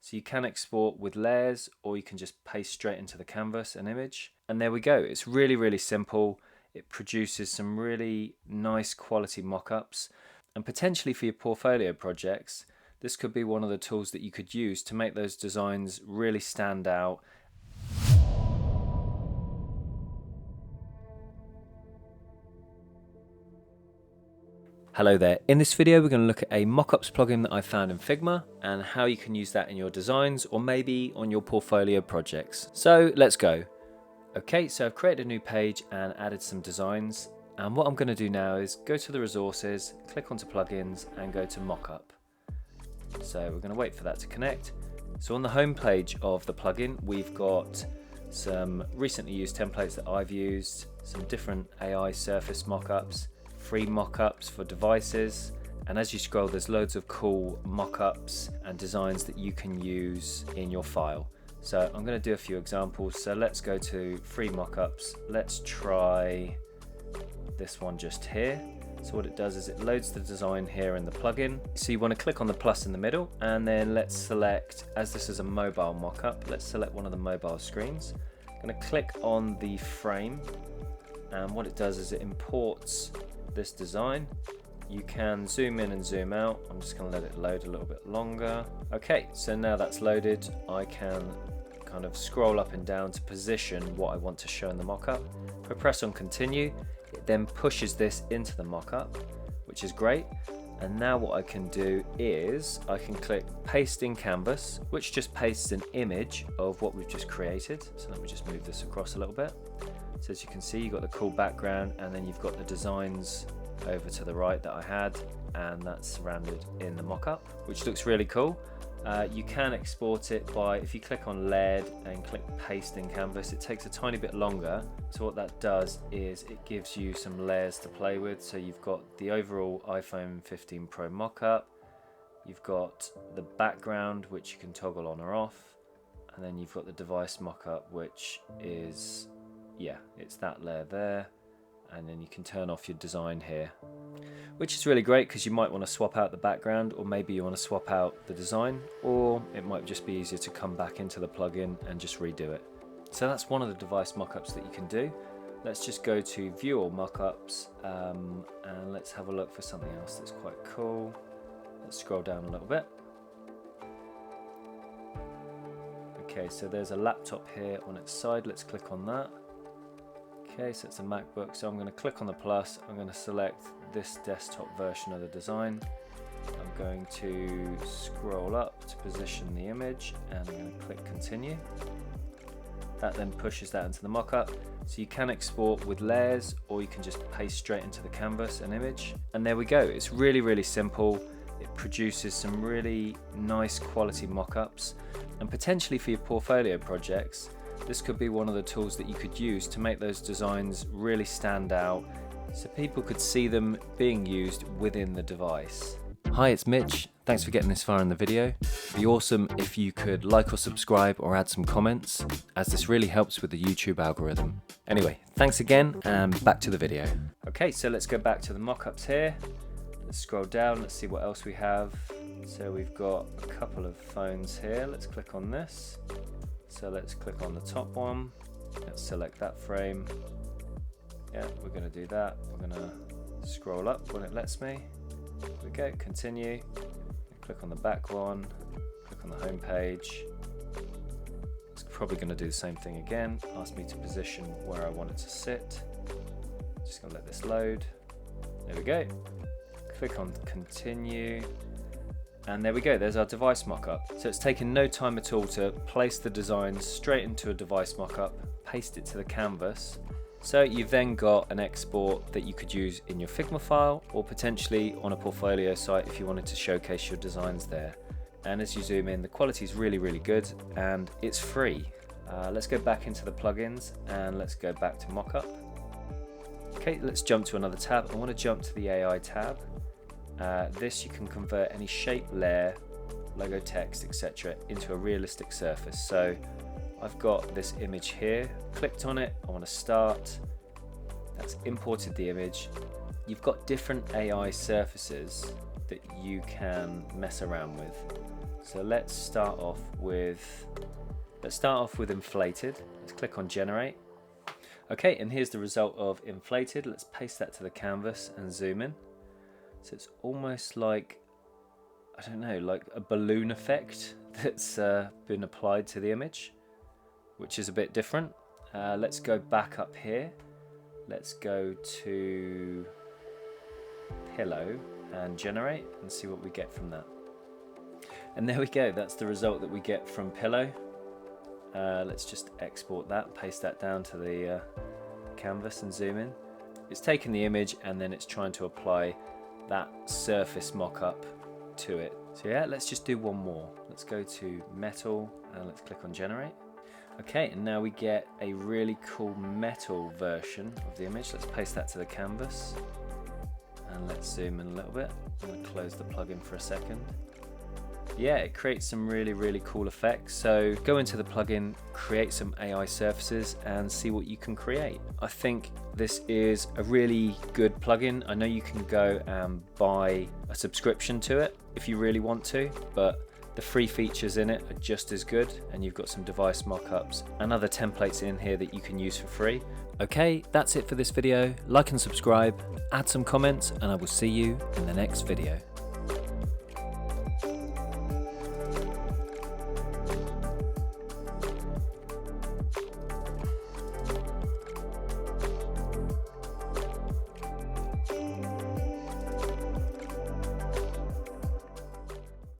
So you can export with layers, or you can just paste straight into the canvas an image. And there we go. It's really, really simple. It produces some really nice quality mock-ups. And potentially for your portfolio projects, this could be one of the tools that you could use to make those designs really stand out. Hello there. In this video we're going to look at a Mockups plugin that I found in Figma and how you can use that in your designs or maybe on your portfolio projects. So let's go. Okay, so I've created a new page and added some designs, and what I'm going to do now is go to the resources, click onto plugins and go to Mockup. So we're going to wait for that to connect. So on the home page of the plugin we've got some recently used templates that I've used, some different AI surface mockups, free mockups for devices, and as you scroll there's loads of cool mockups and designs that you can use in your file. So I'm going to do a few examples. So let's go to free mockups. Let's try this one just here. So what it does is it loads the design here in the plugin. So you want to click on the plus in the middle, and then let's select, as this is a mobile mockup, let's select one of the mobile screens. I'm going to click on the frame, and what it does is it imports this design. You can zoom in and zoom out. I'm just going to let it load a little bit longer. Okay, so now that's loaded, I can kind of scroll up and down to position what I want to show in the mockup. If I press on continue, it then pushes this into the mockup, which is great. And now what I can do is I can click paste in canvas, which just pastes an image of what we've just created. So let me just move this across a little bit. So as you can see, you've got the cool background, and then you've got the designs over to the right that I had, and that's surrounded in the mockup, which looks really cool. You can export it by, if you click on layered and click paste in canvas, it takes a tiny bit longer. So what that does is it gives you some layers to play with. So you've got the overall iPhone 15 Pro mockup, you've got the background which you can toggle on or off, and then you've got the device mockup, which is, yeah, it's that layer there, and then you can turn off your design here, which is really great because you might want to swap out the background, or maybe you want to swap out the design, or it might just be easier to come back into the plugin and just redo it. So that's one of the device mockups that you can do. Let's just go to view all mockups, and let's have a look for something else that's quite cool. Let's scroll down a little bit. Okay, so there's a laptop here on its side. Let's click on that. Okay, so it's a MacBook, so I'm going to click on the plus, I'm going to select this desktop version of the design. I'm going to scroll up to position the image, and I'm going to click continue. That then pushes that into the mockup. So you can export with layers, or you can just paste straight into the canvas an image. And there we go, it's really, really simple. It produces some really nice quality mockups, and potentially for your portfolio projects, this could be one of the tools that you could use to make those designs really stand out, so people could see them being used within the device. Hi, it's Mitch. Thanks for getting this far in the video. It'd be awesome if you could like or subscribe or add some comments, as this really helps with the YouTube algorithm. Anyway, thanks again, and back to the video. Okay, so let's go back to the mockups here. Let's scroll down, let's see what else we have. So we've got a couple of phones here. Let's click on this. So let's click on the top one, let's select that frame. Yeah, we're going to do that. We're going to scroll up when it lets me. There we go, continue. Click on the back one, click on the home page. It's probably going to do the same thing again. Ask me to position where I want it to sit. Just going to let this load. There we go. Click on continue. And there we go, there's our device mockup. So it's taken no time at all to place the designs straight into a device mockup, paste it to the canvas. So you've then got an export that you could use in your Figma file, or potentially on a portfolio site if you wanted to showcase your designs there. And as you zoom in, the quality is really, really good, and it's free. Let's go back into the plugins, and let's go back to mockup. Okay, let's jump to another tab. I want to jump to the AI tab. This you can convert any shape, layer, logo, text, etc. into a realistic surface. So I've got this image here, clicked on it, I want to start. That's imported the image. You've got different AI surfaces that you can mess around with. So let's start off with inflated. Let's click on generate. Okay, and here's the result of inflated. Let's paste that to the canvas and zoom in. So it's almost like, I don't know, like a balloon effect that's been applied to the image, which is a bit different. Let's go back up here. Let's go to pillow and generate and see what we get from that. And there we go, that's the result that we get from pillow. Let's just export that, paste that down to the canvas and zoom in. It's taken the image and then it's trying to apply that surface mock-up to it. So yeah, let's just do one more. Let's go to metal and let's click on generate. Okay, and now we get a really cool metal version of the image. Let's paste that to the canvas and let's zoom in a little bit. I'm going to close the plugin for a second. Yeah, it creates some really cool effects. So go into the plugin, create some AI surfaces and see what you can create. I think this is a really good plugin. I know you can go and buy a subscription to it if you really want to, but the free features in it are just as good, and you've got some device mockups and other templates in here that you can use for free. Okay, that's it for this video. Like and subscribe, add some comments, and I will see you in the next video.